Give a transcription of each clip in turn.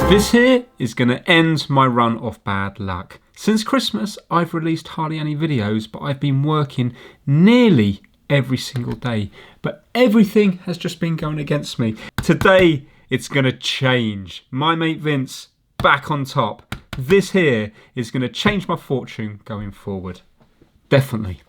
This here is going to end my run of bad luck. Since Christmas, I've released hardly any videos, but I've been working nearly every single day. But everything has just been going against me. Today, it's going to change. My mate Vince, back on top. This here is going to change my fortune going forward. Definitely.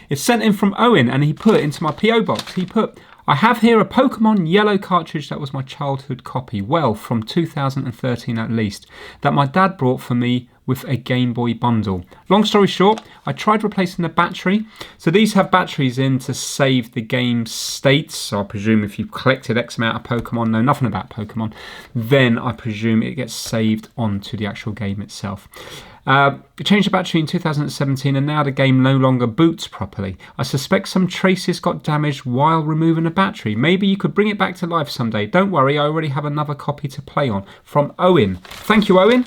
It's sent in from Owen and he put into my PO box. He put, I have here a Pokemon yellow cartridge that was my childhood copy, well, from 2013 at least, that my dad brought for me with a Game Boy bundle. Long story short, I tried replacing the battery. So these have batteries in to save the game states. So I presume if you've collected X amount of Pokemon, know nothing about Pokemon, then I presume it gets saved onto the actual game itself. I changed the battery in 2017 and now the game no longer boots properly. I suspect some traces got damaged while removing the battery. Maybe you could bring it back to life someday. Don't worry, I already have another copy to play on. From Owen. Thank you, Owen.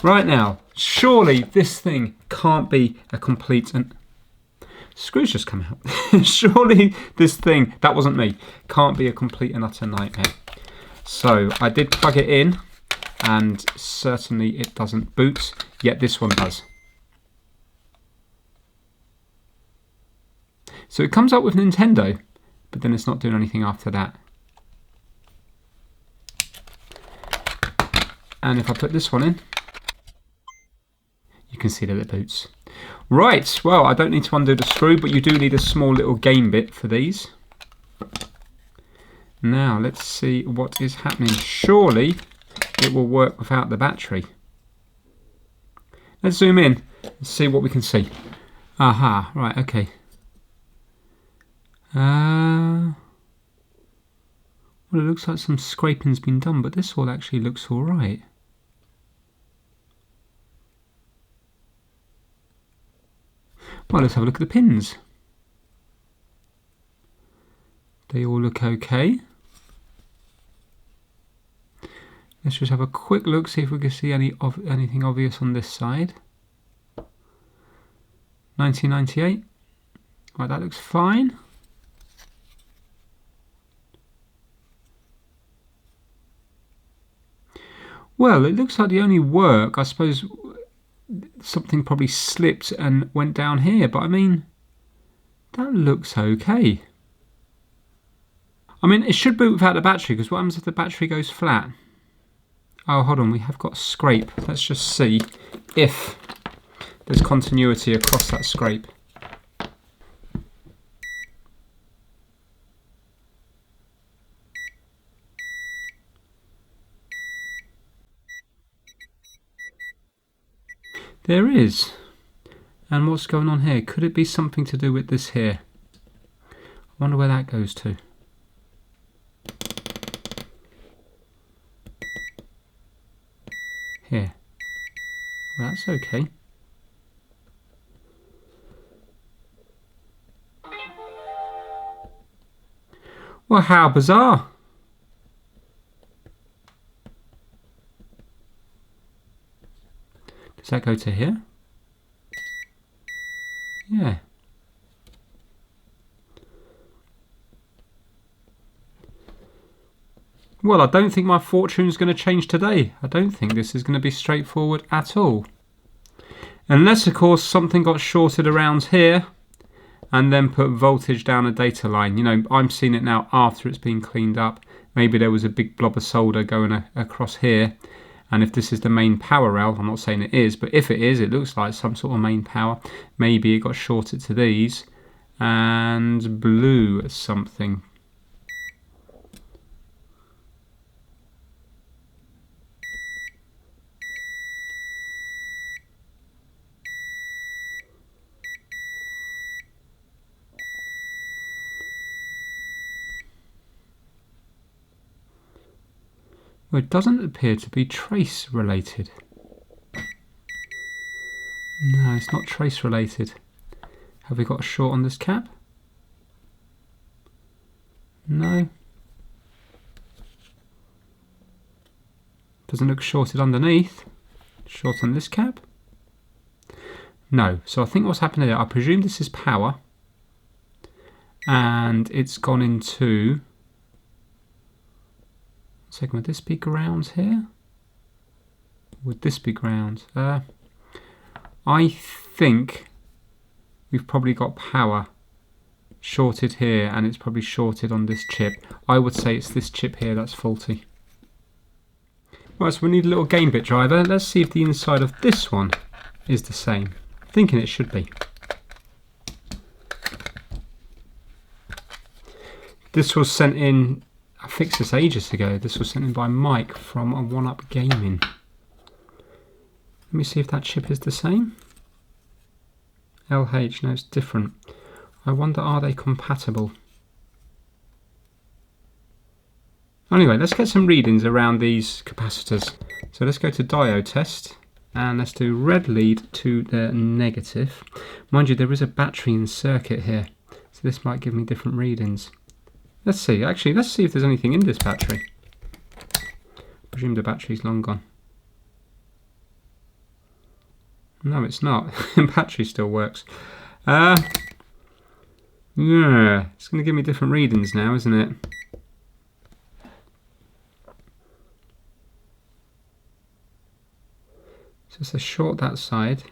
Right now, surely this thing can't be a complete and... Screws just come out. Surely this thing, that wasn't me, can't be a complete and utter nightmare. So I did plug it in and certainly it doesn't boot, yet this one does. So it comes up with Nintendo, but then it's not doing anything after that. And if I put this one in, you can see that it boots. Right, well, I don't need to undo the screw, but you do need a small little game bit for these. Now, let's see what is happening. Surely it will work without the battery. Let's zoom in and see what we can see. Aha, right, okay. Well, it looks like some scraping's been done, but this all actually looks all right. Well, let's have a look at the pins. They all look okay. Let's just have a quick look, see if we can see anything obvious on this side. 1998. Right, that looks fine. Well, it looks like the only work, I suppose, something probably slipped and went down here, but I mean, that looks okay. I mean, it should boot without the battery, because what happens if the battery goes flat? Oh, hold on, we have got a scrape. Let's just see if there's continuity across that scrape. There is. And what's going on here? Could it be something to do with this here? I wonder where that goes to. Here. Well, that's okay. Well, how bizarre. Does that go to here? Yeah. Well, I don't think my fortune's going to change today. I don't think this is going to be straightforward at all. Unless, of course, something got shorted around here and then put voltage down a data line. You know, I'm seeing it now after it's been cleaned up. Maybe there was a big blob of solder going across here. And if this is the main power rail, I'm not saying it is, but if it is, it looks like some sort of main power. Maybe it got shorted to these and blew something. Well, it doesn't appear to be trace related. No, it's not trace related. Have we got a short on this cap? No. Doesn't look shorted underneath. Short on this cap? No. So I think what's happened here, I presume this is power. and it's gone into... Second, would this be ground here? Would this be ground? I think we've probably got power shorted here, and it's probably shorted on this chip. I would say it's this chip here that's faulty. Right, so we need a little gain bit driver. Let's see if the inside of this one is the same. I'm thinking it should be. This was sent in, I fixed this ages ago. This was sent in by Mike from a 1UP Gaming. Let me see if that chip is the same. LH, no, it's different. I wonder, are they compatible? Anyway, let's get some readings around these capacitors. So let's go to diode test, and let's do red lead to the negative. Mind you, there is a battery in circuit here, so this might give me different readings. Let's see, actually, let's see if there's anything in this battery. I presume the battery's long gone. No, it's not. The battery still works. Yeah, it's going to give me different readings now, isn't it? So it's a short that side,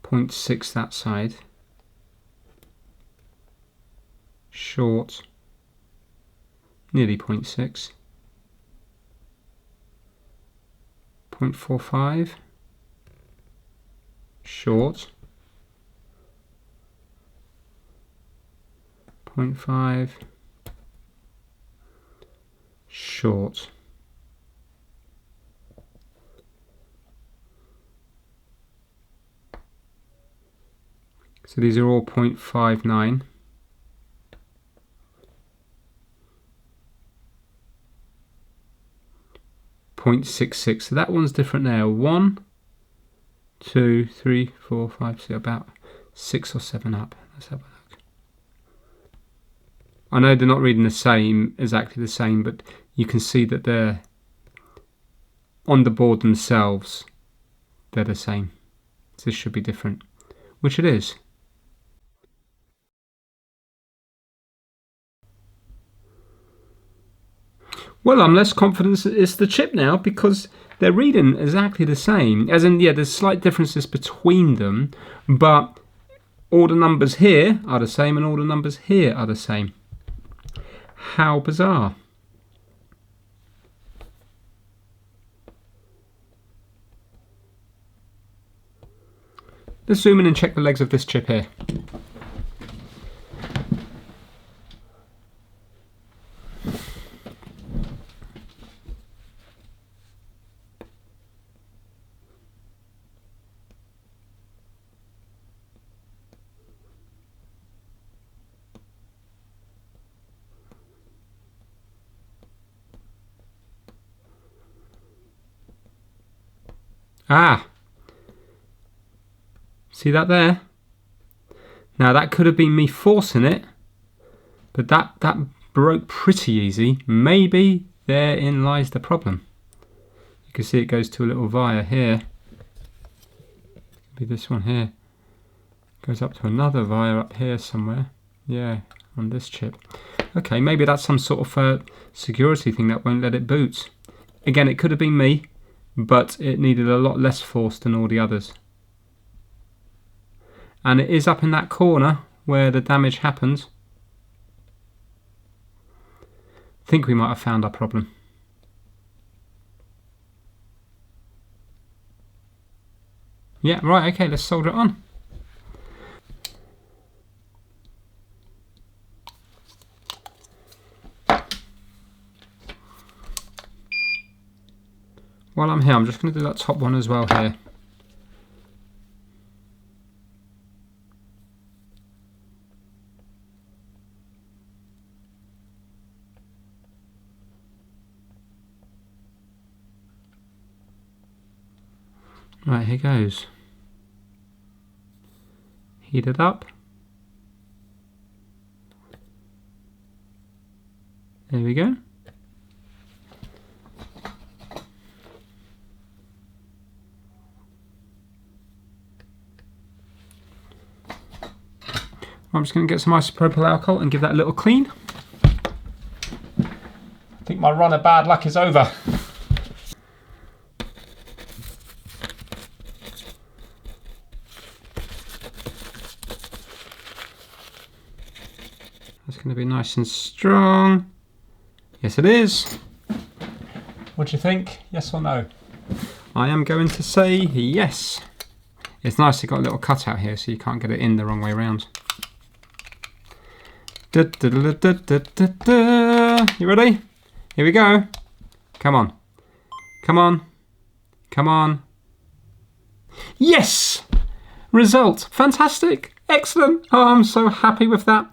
0.6 that side, short, nearly 0.6, 0.45, short, 0.5, short. So these are all 0.59. .66. So that one's different there. 1, 2, 3, 4, 5, 6, about 6 or 7 up. Let's have a look. I know they're not reading the same, exactly the same, but you can see that they're on the board themselves. They're the same. So this should be different, which it is. Well, I'm less confident it's the chip now, because they're reading exactly the same. As in, yeah, there's slight differences between them, but all the numbers here are the same and all the numbers here are the same. How bizarre. Let's zoom in and check the legs of this chip here. Ah, see that there? Now that could have been me forcing it, but that broke pretty easy. Maybe therein lies the problem. You can see it goes to a little via here. Could be this one here. Goes up to another via up here somewhere. Yeah, on this chip. Okay, maybe that's some sort of security thing that won't let it boot. Again, it could have been me, but it needed a lot less force than all the others. And it is up in that corner where the damage happened. I think we might have found our problem. Yeah, right, okay, let's solder it on. While I'm here, I'm just going to do that top one as well here. Right, here goes. Heat it up. There we go. I'm just going to get some isopropyl alcohol and give that a little clean. I think my run of bad luck is over. That's going to be nice and strong. Yes, it is. What do you think? Yes or no? I am going to say yes. It's nice you've got a little cutout here so you can't get it in the wrong way around. You ready? Here we go. Come on. Come on. Come on. Yes! Result. Fantastic. Excellent. Oh, I'm so happy with that.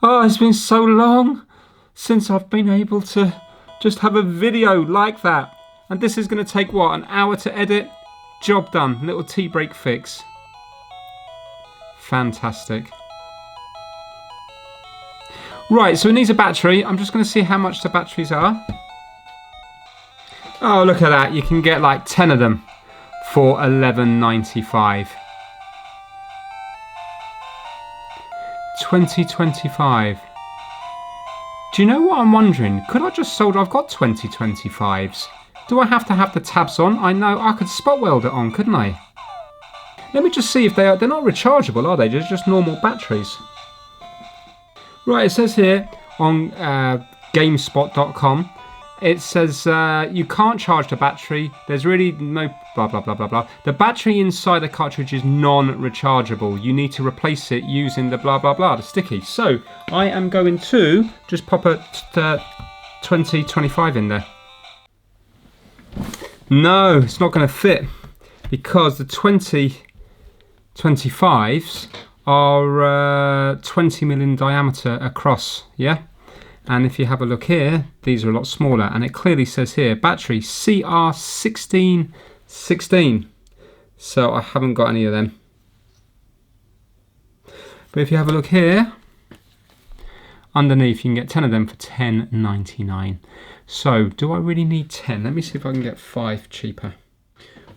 Oh, it's been so long since I've been able to just have a video like that. And this is going to take, what, an hour to edit? Job done. Little tea break fix. Fantastic. Right, so it needs a battery. I'm just going to see how much the batteries are. Oh, look at that. You can get like 10 of them for $11.95. 2025. Do you know what I'm wondering? Could I just solder? I've got 2025s. Do I have to have the tabs on? I know I could spot weld it on, couldn't I? Let me just see if they're not rechargeable, are they? They're just normal batteries. Right, it says here on GameSpot.com, it says you can't charge the battery. There's really no blah, blah, blah, blah, blah. The battery inside the cartridge is non-rechargeable. You need to replace it using the blah, blah, blah, the sticky. So I am going to just pop a 2025 in there. No, it's not going to fit because the 2025s are 20 mm in diameter across, yeah? And if you have a look here, these are a lot smaller, and it clearly says here, battery CR1616. So I haven't got any of them. But if you have a look here, underneath you can get 10 of them for $10.99. So do I really need 10? Let me see if I can get 5 cheaper.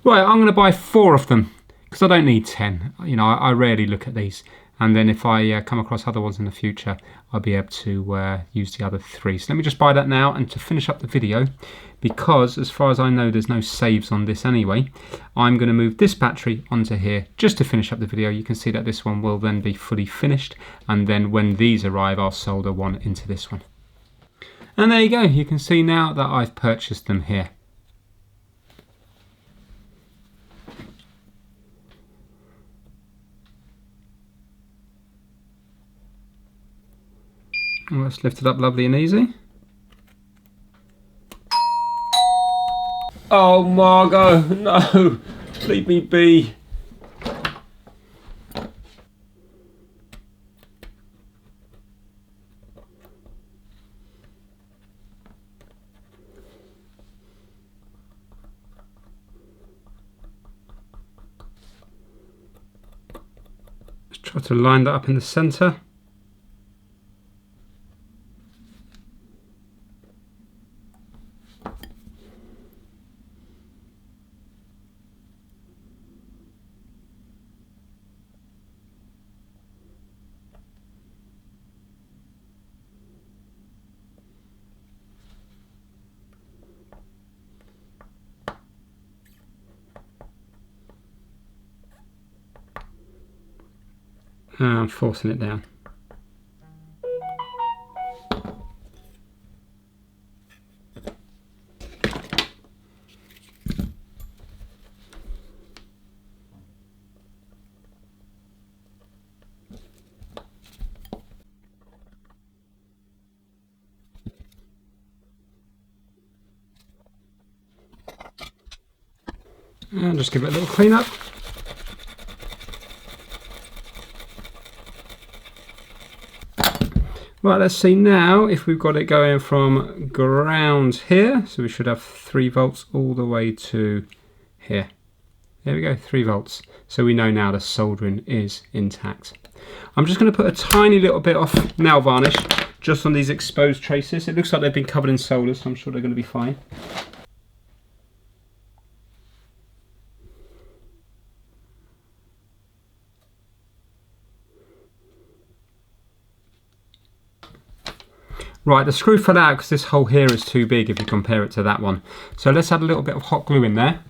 Right, I'm going to buy 4 of them because I don't need 10. You know, I rarely look at these. And then if I come across other ones in the future, I'll be able to use the other 3. So let me just buy that now. And to finish up the video, because as far as I know, there's no saves on this anyway, I'm going to move this battery onto here just to finish up the video. You can see that this one will then be fully finished. And then when these arrive, I'll solder one into this one. And there you go. You can see now that I've purchased them here. Let's lift it up lovely and easy. Oh, Margot, no, leave me be. Just try to line that up in the center. And forcing it down. And just give it a little clean up. Right, let's see now if we've got it going from ground here. So we should have 3 volts all the way to here. There we go, 3 volts. So we know now the soldering is intact. I'm just going to put a tiny little bit of nail varnish just on these exposed traces. It looks like they've been covered in solder, so I'm sure they're going to be fine. Right, the screw fell out because this hole here is too big if you compare it to that one. So let's add a little bit of hot glue in there.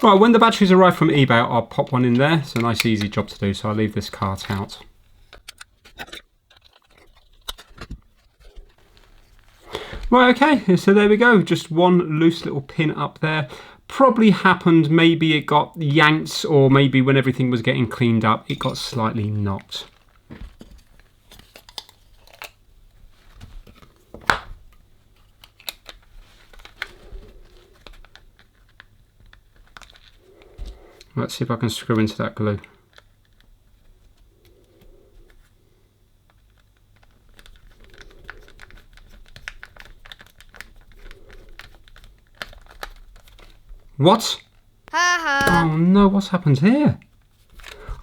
Right, when the batteries arrive from eBay, I'll pop one in there. It's a nice easy job to do, so I'll leave this cart out. Right, okay, so there we go. Just one loose little pin up there. Probably happened, maybe it got yanked, or maybe when everything was getting cleaned up, it got slightly knocked. Let's see if I can screw into that glue. What? Oh no, what's happened here?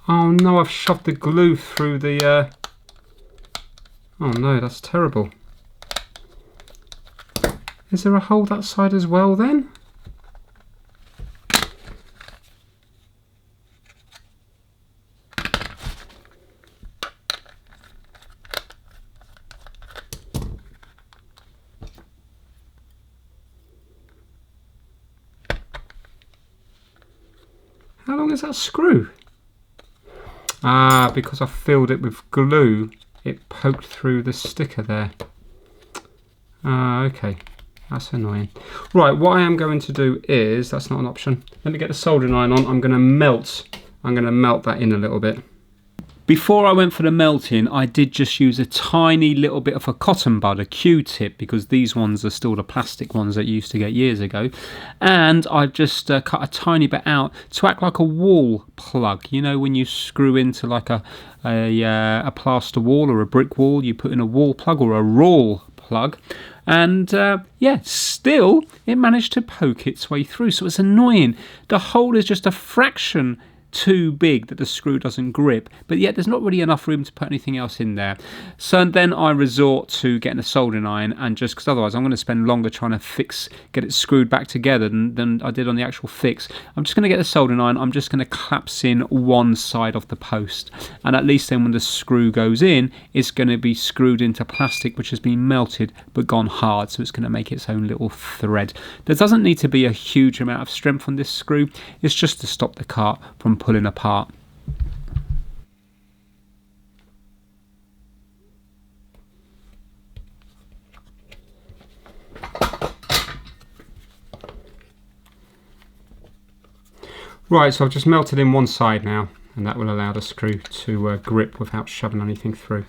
Oh no, I've shoved the glue through the... Oh no, that's terrible. Is there a hole that side as well then? How long is that screw? Ah, because I filled it with glue, it poked through the sticker there. Ah, okay. That's annoying. Right, what I am going to do is, that's not an option. Let me get the soldering iron on. I'm going to melt that in a little bit. Before I went for the melting, I did just use a tiny little bit of a cotton bud, a Q-tip, because these ones are still the plastic ones that you used to get years ago. And I've just cut a tiny bit out to act like a wall plug. You know, when you screw into like a plaster wall or a brick wall, you put in a wall plug or a rawl plug. And yeah, still it managed to poke its way through. So it's annoying. The hole is just a fraction too big that the screw doesn't grip, but yet there's not really enough room to put anything else in there. So then I resort to getting a soldering iron, and just because otherwise I'm going to spend longer trying to get it screwed back together than I did on the actual fix. I'm just going to get the soldering iron. I'm just going to collapse in one side of the post, and at least then when the screw goes in, it's going to be screwed into plastic which has been melted but gone hard, so it's going to make its own little thread. There doesn't need to be a huge amount of strength on this screw. It's just to stop the cart from pulling apart. Right, so I've just melted in one side now, and that will allow the screw to grip without shoving anything through.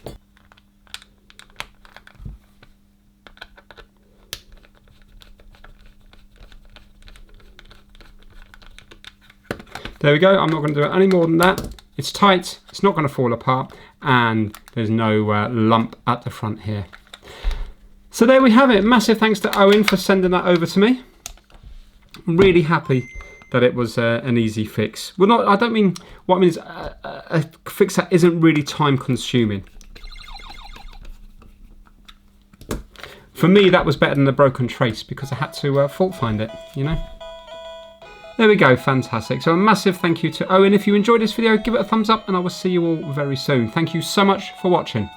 There we go. I'm not going to do it any more than that. It's tight, it's not going to fall apart, and there's no lump at the front here. So there we have it. Massive thanks to Owen for sending that over to me. I'm really happy that it was an easy fix. Well, not. I don't mean, what I mean is a fix that isn't really time consuming. For me, that was better than the broken trace because I had to fault find it, you know. There we go, fantastic. So a massive thank you to Owen. If you enjoyed this video, give it a thumbs up and I will see you all very soon. Thank you so much for watching.